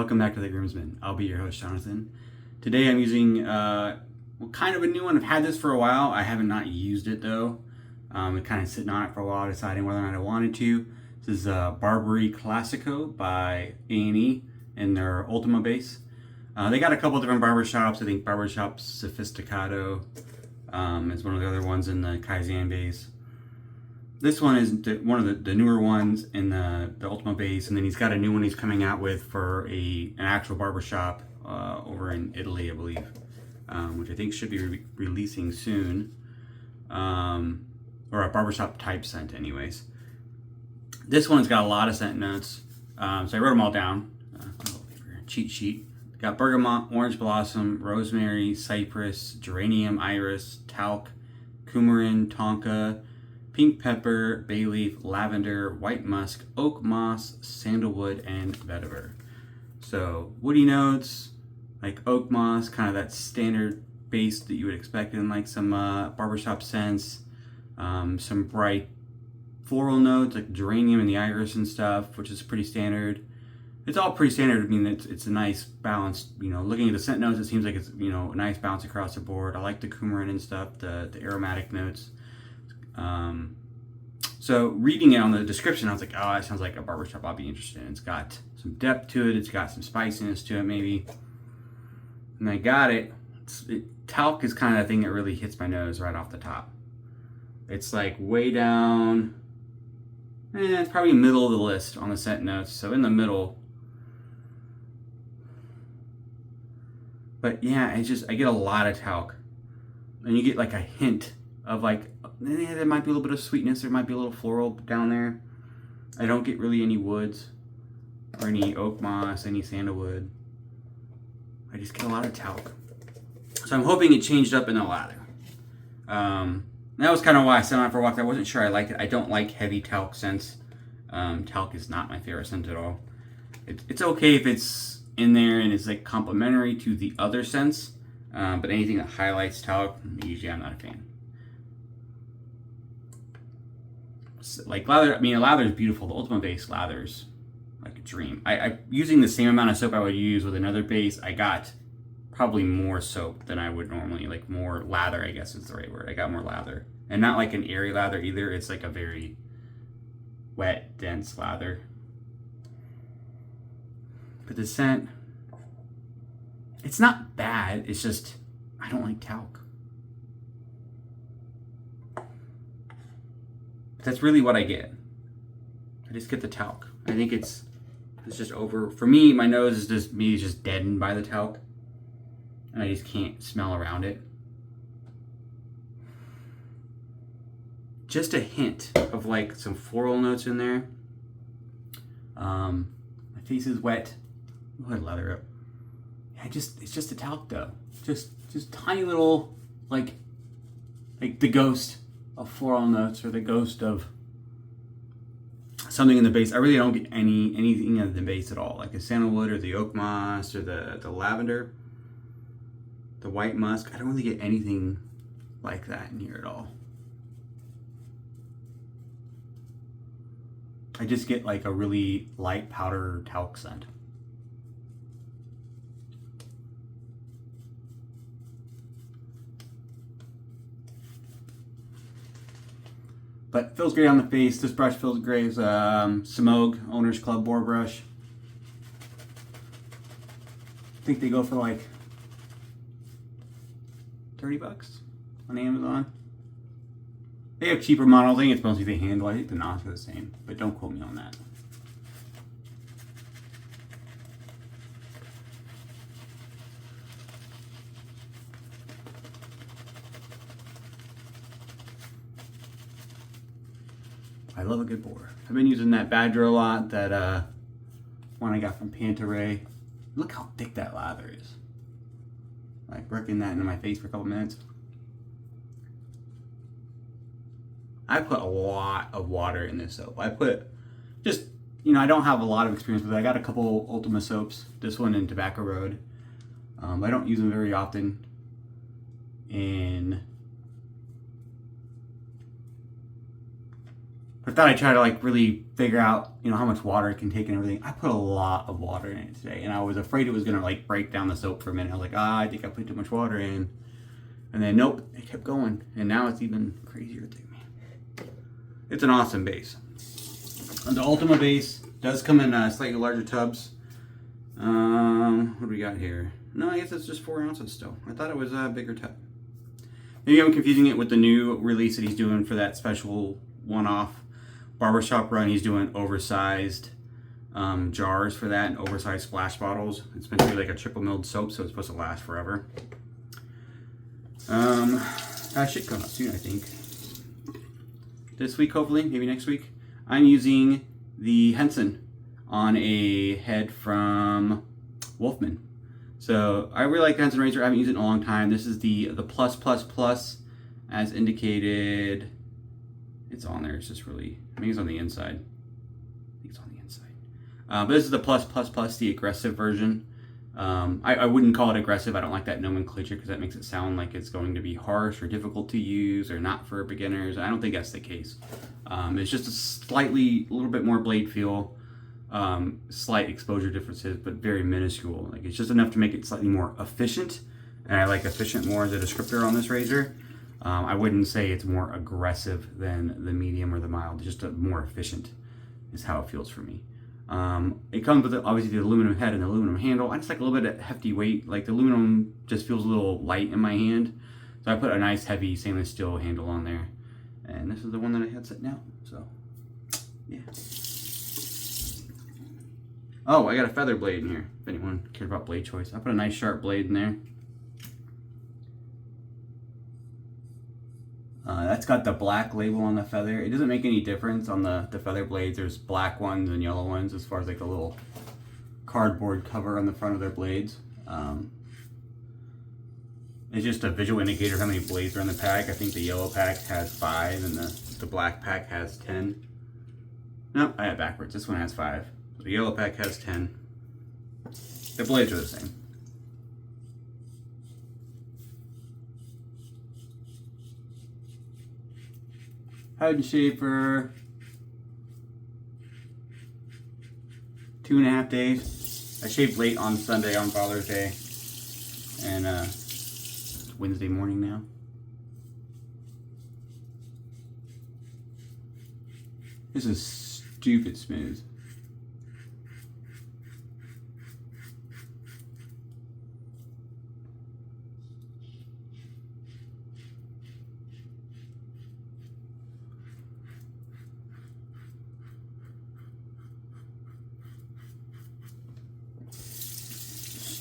Welcome back to The Groomsman. I'll be your host, Jonathan. Today I'm using kind of a new one. I've had this for a while. I haven't not used it though. I'm kind of sitting on it for a while, deciding whether or not I wanted to. This is Barberie Classico by A&E in their Ultima base. They got a couple different barbershops. I think Barbershop Sophisticato is one of the other ones in the Kaizen base. This one is one of the newer ones in the Ultima base, and then he's got a new one he's coming out with for an actual barbershop over in Italy, I believe, which I think should be releasing soon, or a barbershop type scent anyways. This one's got a lot of scent notes, so I wrote them all down. Cheat sheet. Got bergamot, orange blossom, rosemary, cypress, geranium, iris, talc, coumarin, tonka, pink pepper, bay leaf, lavender, white musk, oak moss, sandalwood, and vetiver. So woody notes, like oak moss, kind of that standard base that you would expect in like some barbershop scents. Some bright floral notes like geranium and the iris and stuff, which is pretty standard. It's all pretty standard. I mean, it's a nice balance. You know, looking at the scent notes, it seems like it's, you know, a nice balance across the board. I like the coumarin and stuff, the aromatic notes. So reading it on the description, I was like, oh, that sounds like a barbershop I'll be interested in. It's got some depth to it. It's got some spiciness to it, maybe. And I got it. Talc is kind of the thing that really hits my nose right off the top. It's like way down. It's probably middle of the list on the scent notes. So in the middle. But yeah, it's just, I get a lot of talc. And you get like a hint of like, there might be a little bit of sweetness, there might be a little floral down there. I don't get really any woods or any oak moss, any sandalwood. I just get a lot of talc. So I'm hoping it changed up in the lather. That was kind of why I sat on it for a while. I wasn't sure I liked it. I don't like heavy talc scents. Talc is not my favorite scent at all. It's okay if it's in there and it's like complementary to the other scents, but anything that highlights talc, usually I'm not a fan. Like lather, I mean, a lather is beautiful. The Ultima base lather's like a dream. I using the same amount of soap I would use with another base, I got probably more soap than I would normally, like more lather, I guess is the right word. I got more lather. And not like an airy lather either. It's like a very wet, dense lather. But the scent, it's not bad. It's just, I don't like talc. That's really what I get. I just get the talc. I think it's just over. For me, my nose is just deadened by the talc. And I just can't smell around it. Just a hint of like some floral notes in there. My face is wet. Go ahead, lather up. Yeah, it's just a talc though. Just tiny little like the ghost of floral notes or the ghost of something in the base. I really don't get anything in the base at all, like the sandalwood or the oak moss or the lavender, the white musk. I don't really get anything like that in here at all. I just get like a really light powder talc scent. But it feels great on the face. This brush feels great. It's Semouge Owner's Club Boar brush. I think they go for like 30 bucks on Amazon. They have cheaper models. I think it's mostly the handle. I think the knots are the same, but don't quote me on that. I love a good boar. I've been using that Badger a lot, that one I got from Pantaray. Look how thick that lather is. Like working that into my face for a couple minutes. I put a lot of water in this soap. I put just, you know, I don't have a lot of experience with it. I got a couple Ultima soaps, this one and Tobacco Road. I don't use them very often. And But I thought I'd try to like really figure out, you know, how much water it can take and everything. I put a lot of water in it today, and I was afraid it was gonna like break down the soap for a minute. I was like, I think I put too much water in. And then nope, it kept going. And now it's even crazier thing, man. It's an awesome base. And the Ultima base does come in slightly larger tubs. What do we got here? No, I guess it's just 4 ounces still. I thought it was a bigger tub. Maybe I'm confusing it with the new release that he's doing for that special one-off barbershop run. He's doing oversized jars for that and oversized splash bottles. It's meant to be like a triple milled soap, so it's supposed to last forever. That should come up soon, I think. This week, hopefully, maybe next week. I'm using the Henson on a head from Wolfman. So I really like the Henson razor. I haven't used it in a long time. This is the plus as indicated. It's on there. It's just really, I think it's on the inside. I think it's on the inside. But this is the plus, the aggressive version. I wouldn't call it aggressive. I don't like that nomenclature because that makes it sound like it's going to be harsh or difficult to use or not for beginners. I don't think that's the case. It's just a little bit more blade feel, slight exposure differences, but very minuscule. Like it's just enough to make it slightly more efficient. And I like efficient more as a descriptor on this razor. I wouldn't say it's more aggressive than the medium or the mild. Just a more efficient is how it feels for me. It comes with obviously the aluminum head and the aluminum handle. I just like a little bit of hefty weight. Like the aluminum just feels a little light in my hand. So I put a nice heavy stainless steel handle on there. And this is the one that I had sitting out. So, yeah. Oh, I got a feather blade in here. If anyone cared about blade choice. I put a nice sharp blade in there. That's got the black label on the feather. It doesn't make any difference on the feather blades. There's black ones and yellow ones as far as like the little cardboard cover on the front of their blades. It's just a visual indicator of how many blades are in the pack. I think the yellow pack has 5 and the black pack has 10. Nope, I had backwards. This one has 5. The yellow pack has 10. The blades are the same. Hide and shave for 2.5 days. I shaved late on Sunday on Father's Day. And it's Wednesday morning now. This is stupid smooth.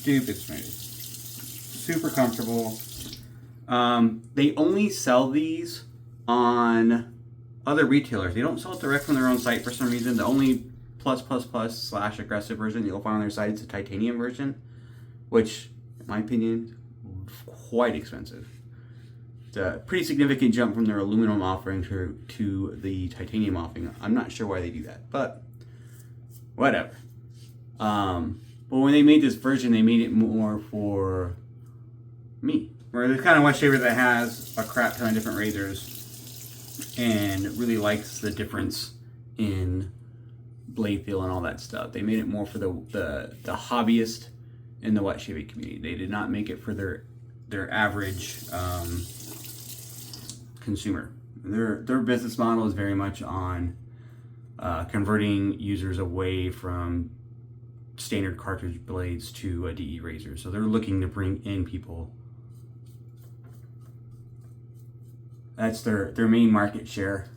Stupid smooth. Super comfortable. They only sell these on other retailers. They don't sell it direct from their own site for some reason. The only // aggressive version you'll find on their site is the titanium version, which, in my opinion, is quite expensive. It's a pretty significant jump from their aluminum offering to the titanium offering. I'm not sure why they do that, but whatever. But when they made this version, they made it more for me. Where there's kind of one shaver that has a crap ton of different razors and really likes the difference in blade feel and all that stuff. They made it more for the hobbyist in the wet shaving community. They did not make it for their average consumer. Their business model is very much on converting users away from standard cartridge blades to a DE razor. So they're looking to bring in people. That's their main market share.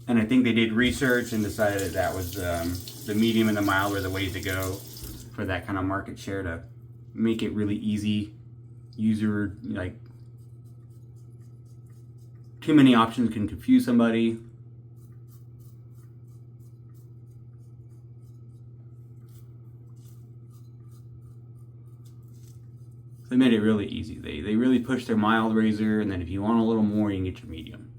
And I think they did research and decided that was the medium and the mild were the ways to go for that kind of market share, to make it really easy user, like too many options can confuse somebody. They made it really easy. They really pushed their mild razor, and then if you want a little more, you can get your medium.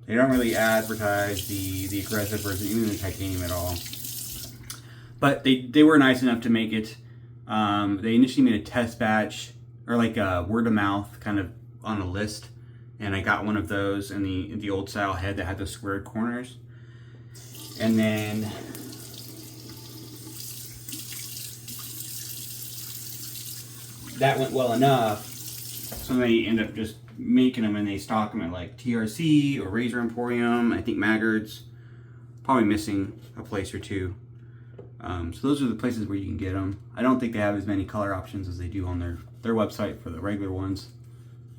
They don't really advertise the aggressive version, even the titanium at all. But they were nice enough to make it. They initially made a test batch, or like a word of mouth kind of on a list. And I got one of those in the old style head that had the squared corners. And then that went well enough, so they end up just making them, and they stock them at like TRC or Razor Emporium, I think Maggards, probably missing a place or two. So those are the places where you can get them. I don't think they have as many color options as they do on their website for the regular ones.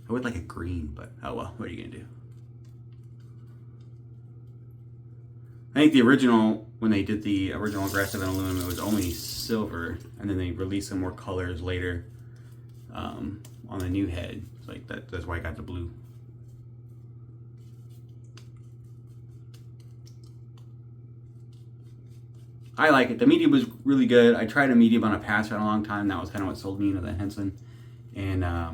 I would like a green, but oh well, what are you gonna do? I think the original, when they did the original aggressive in aluminum, it was only silver, and then they released some more colors later on the new head. It's like that's why I got the blue. I like it. The medium was really good. I tried a medium on a pass for a long time. That was kind of what sold me into the Henson. And I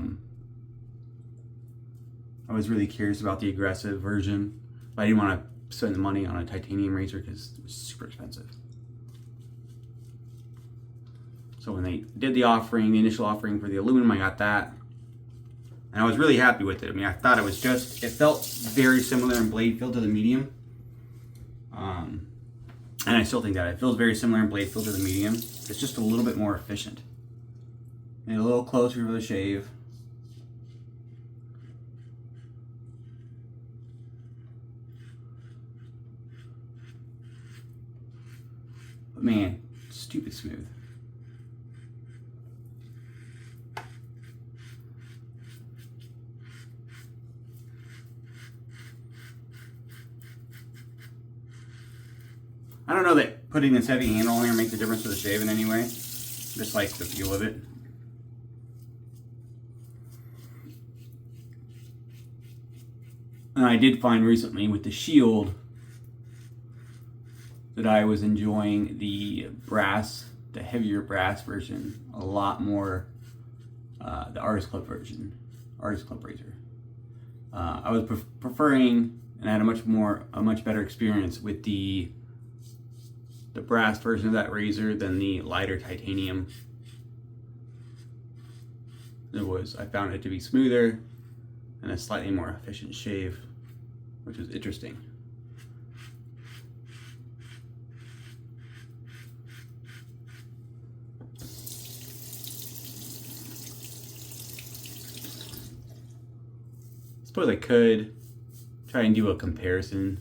was really curious about the aggressive version, but I didn't want to spend the money on a titanium razor because it was super expensive. So when they did the offering, the initial offering for the aluminum, I got that. And I was really happy with it. I mean, I thought it felt very similar in blade feel to the medium. And I still think that it feels very similar in blade feel to the medium. It's just a little bit more efficient. And a little closer for the shave. But man, stupid smooth. I don't know that putting this heavy handle on here makes a difference for the shave in any way. Just like the feel of it. And I did find recently with the Shield that I was enjoying the brass, the heavier brass version, a lot more. The Artist Club version, Artist Club razor. I was preferring, and I had a much better experience with the brass version of that razor than the lighter titanium. I found it to be smoother and a slightly more efficient shave, which was interesting. I suppose I could try and do a comparison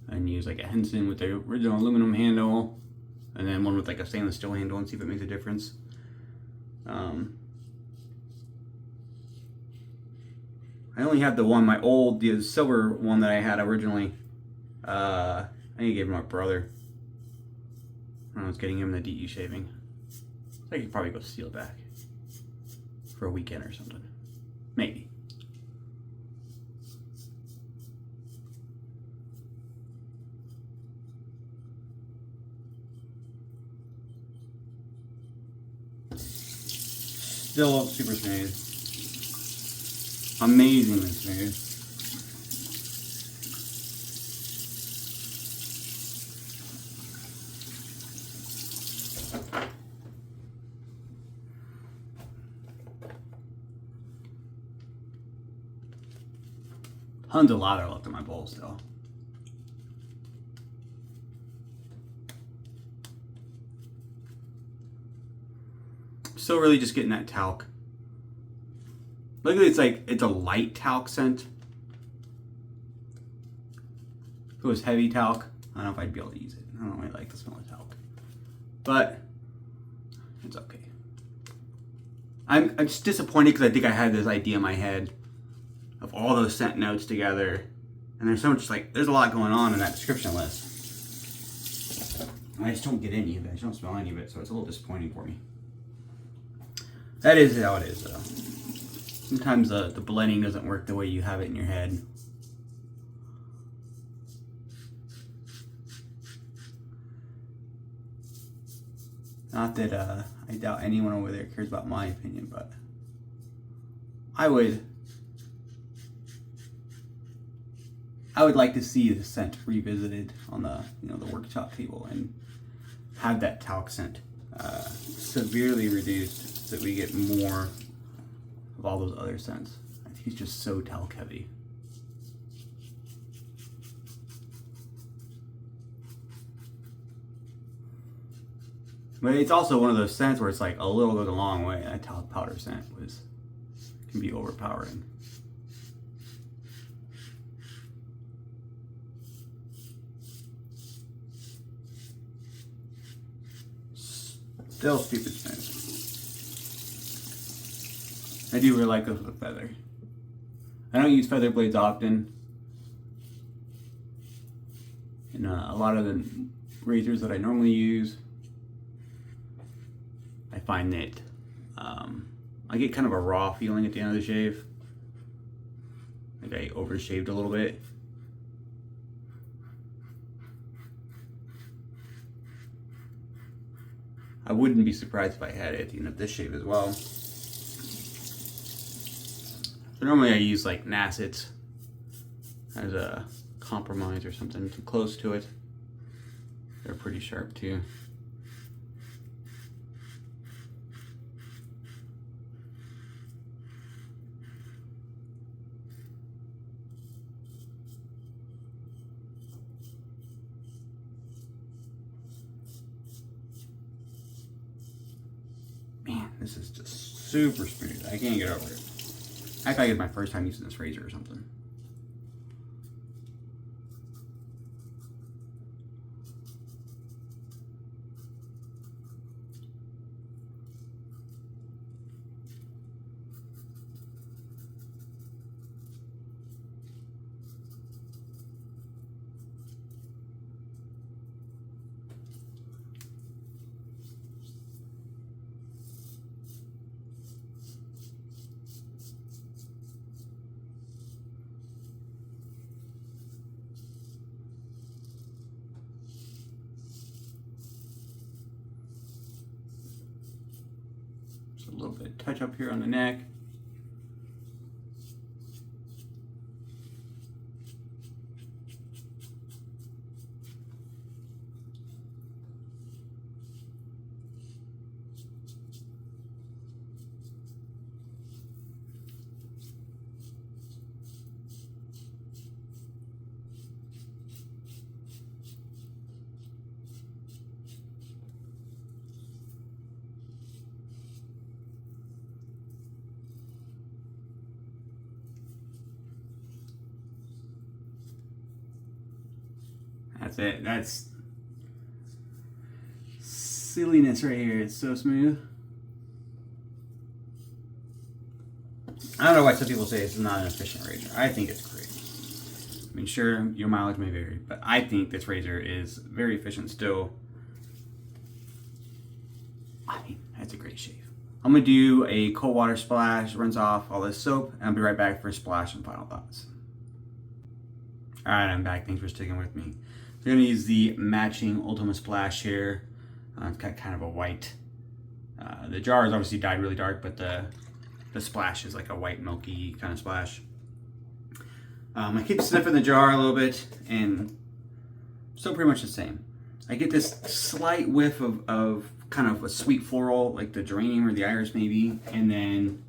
and use like a Henson with the original aluminum handle and then one with like a stainless steel handle and see if it makes a difference. I only have the silver one that I had originally. I think I gave it to my brother when I was getting him the DE shaving. I could probably go steal it back for a weekend or something. Maybe. Still super smooth. Amazingly smooth. Tons of lather left in my bowl still. Still really just getting that talc. Luckily it's a light talc scent. If it was heavy talc, I don't know if I'd be able to use it. I don't really like the smell of talc. But it's okay. I'm just disappointed because I think I had this idea in my head of all those scent notes together. And there's so much there's a lot going on in that description list. And I just don't get any of it. I just don't smell any of it, so it's a little disappointing for me. That is how it is, though. Sometimes the blending doesn't work the way you have it in your head. Not that I doubt anyone over there cares about my opinion, but I would I would like to see the scent revisited on the the workshop table and have that talc scent severely reduced so that we get more of all those other scents. I think it's just so talc heavy. But it's also one of those scents where it's like a little goes a long way. That talc powder scent can be overpowering. Still stupid smooth. I do really like those with feather. I don't use feather blades often. And a lot of the razors that I normally use, I find that I get kind of a raw feeling at the end of the shave. Like I overshaved a little bit. I wouldn't be surprised if I had it at the end of this shave as well. So normally I use like Nassets as a compromise or something too close to it. They're pretty sharp too. Man, this is just super smooth. I can't get over it. I feel like it's my first time using this razor or something. A little bit of touch up here on the neck. That's it. That's silliness right here. It's so smooth. I don't know why some people say it's not an efficient razor. I think it's great. I mean, sure, your mileage may vary, but I think this razor is very efficient still. I mean, that's a great shave. I'm gonna do a cold water splash, rinse off all this soap, and I'll be right back for a splash and final thoughts. All right, I'm back. Thanks for sticking with me. So I'm gonna use the matching Ultima splash here. It's got kind of a white. The jar is obviously dyed really dark, but the splash is like a white milky kind of splash. I keep sniffing the jar a little bit, and still pretty much the same. I get this slight whiff of kind of a sweet floral, like the geranium or the iris maybe, and then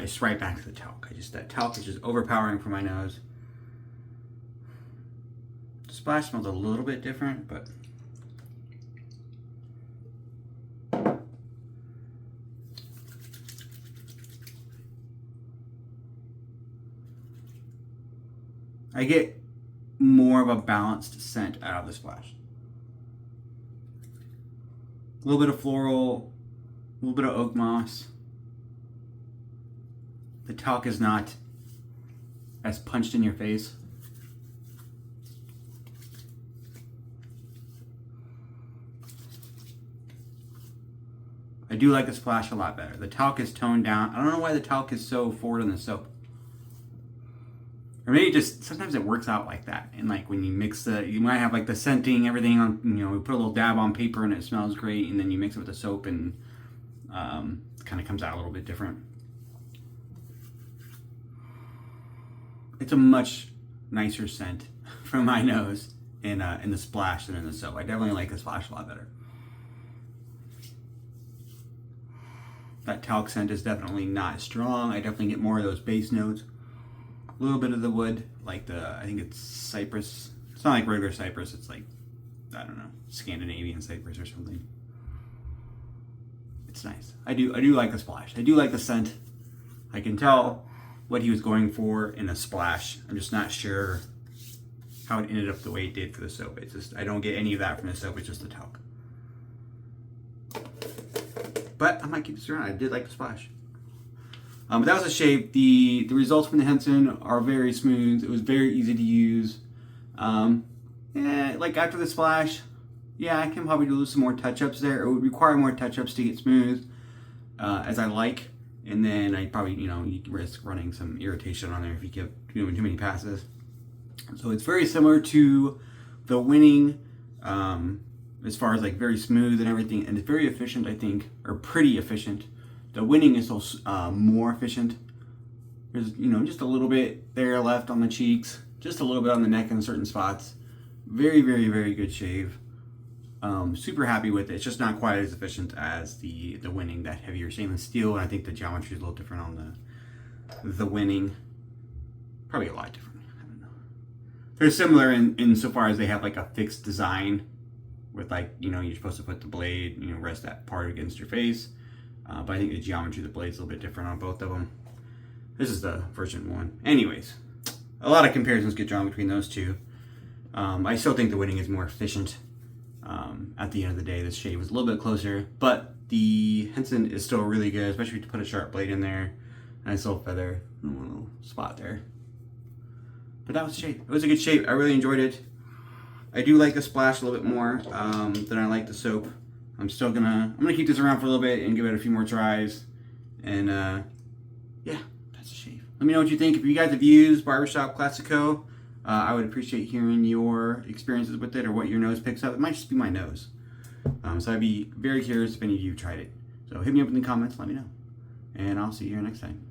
it's right back to the talc. That talc is just overpowering for my nose. The splash smells a little bit different, but I get more of a balanced scent out of the splash. A little bit of floral, a little bit of oak moss. The talc is not as punched in your face. I do like the splash a lot better. The talc is toned down. I don't know why the talc is so forward in the soap. Or maybe just sometimes it works out like that. And like when you mix you might have like the scenting, everything on, we put a little dab on paper and it smells great, and then you mix it with the soap and it kind of comes out a little bit different. it's a much nicer scent from my nose in the splash than in the soap. I definitely like the splash a lot better. That talc scent is definitely not strong. I definitely get more of those base notes. A little bit of the wood, like I think it's cypress. It's not like regular cypress, it's like, I don't know, Scandinavian cypress or something. It's nice. I do like the splash. I do like the scent. I can tell what he was going for in a splash. I'm just not sure how it ended up the way it did for the soap. It's just, I don't get any of that from the soap, it's just the talc. But I might keep this around. I did like the splash. But that was a shave. The results from the Henson are very smooth. It was very easy to use. Yeah, like after the splash, yeah, I can probably do some more touch-ups there. It would require more touch-ups to get smooth, as I like. And then I probably, you risk running some irritation on there if you give doing too many passes. So it's very similar to the winning, as far as like very smooth and everything, and it's very efficient, I think, or pretty efficient. The winning is also more efficient. There's, just a little bit there left on the cheeks, just a little bit on the neck in certain spots. Very, very, very good shave. Super happy with it. It's just not quite as efficient as the winning, that heavier stainless steel, and I think the geometry is a little different on the winning. Probably a lot different. I don't know. They're similar in so far as they have like a fixed design with like, you're supposed to put the blade, rest that part against your face. But I think the geometry of the blade is a little bit different on both of them. This is the version 1. Anyways, a lot of comparisons get drawn between those two. I still think the winning is more efficient. At the end of the day, this shave was a little bit closer, but the Henson is still really good, especially if you put a sharp blade in there. Nice little feather, one little spot there. But that was the shave. It was a good shave. I really enjoyed it. I do like the splash a little bit more than I like the soap. I'm gonna keep this around for a little bit and give it a few more tries. And yeah, that's a shave. Let me know what you think. If you guys have used Barbershop Classico, I would appreciate hearing your experiences with it or what your nose picks up. It might just be my nose. So I'd be very curious if any of you tried it. So hit me up in the comments, let me know. And I'll see you here next time.